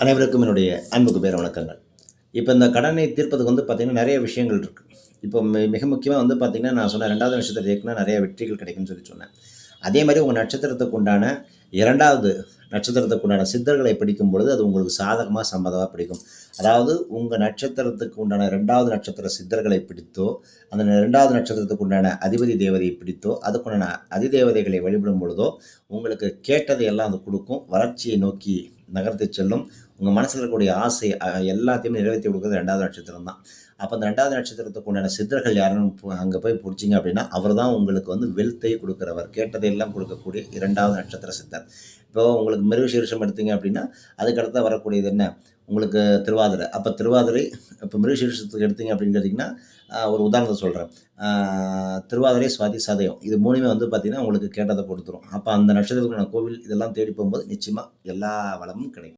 அனைவருக்கும் என்னுடைய அன்புக்கு பேர் வணக்கங்கள். இப்ப இந்த கடனை தீர்ப்பதுக்கு பார்த்தீங்கன்னா, நெறைய விஷயங்கள் இருக்கு. இப்போ மிக முக்கியமா பார்த்தீங்கன்னா, நான் சொன்ன 2வது நட்சத்திரத்த இயக்குனா நெறைய வெற்றிகள் கிடைக்கும்னு சொன்னேன். அதே மாரி உங்க நட்சத்திரத்துக்கு உண்டான 2வது நட்சத்திரத்துக்கு உண்டான சித்தர்களை பிடிக்கும் பொழுது, அது உங்களுக்கு சாதகமா, சம்மதமா பிடிக்கும். அதாவது உங்க நட்சத்திரத்துக்கு உண்டான 2வது நட்சத்திர சித்தர்களை பிடித்தோ, அந்த 2வது நட்சத்திரத்துக்கு உண்டான அதிபதி தேவதையை பிடித்தோ, அதுக்குண்டான அதிதேவதைகளை வழிபடும் பொழுதோ, உங்களுக்கு கேட்டதை எல்லாம் அது குடுக்கும். வளர்ச்சியை நோக்கி நகர்த்திச் செல்லும். உங்க மனசுல இருக்கக்கூடிய ஆசை எல்லாத்தையுமே நிறைவேத்தி குடுக்குறது 2வது நட்சத்திரம் தான். அப்ப அந்த 2வது நட்சத்திரத்துக்கு உண்டான சித்தர்கள் யாருன்னு அங்க போய் புடிச்சீங்க அப்படின்னா, அவர் தான் உங்களுக்கு வெல்த்தை குடுக்கிறவர். கேட்டதையெல்லாம் குடுக்கக்கூடிய 2வது நட்சத்திர சித்தர். இப்போ உங்களுக்கு மிருகசீரிஷம் எடுத்தீங்க அப்படின்னா, அதுக்கு அடுத்தா வரக்கூடியது என்ன? உங்களுக்கு திருவாதிரை. அப்ப திருவாதிரை இப்ப மிருகசீரிஷத்துக்கு எடுத்தீங்க அப்படின்னு கேட்டீங்கன்னா, ஒரு உதாரணத்த சொல்றேன். ஆ திருவாதிரை, சுவாதி, சதயம். இது 3மே பார்த்தீங்கன்னா, உங்களுக்கு கேட்டத குடுத்துரும். அப்ப அந்த நட்சத்திரத்துக்கான கோவில் இதெல்லாம் தேடி போம்போது, நிச்சயமா எல்லா வளமும் கிடைக்கும்.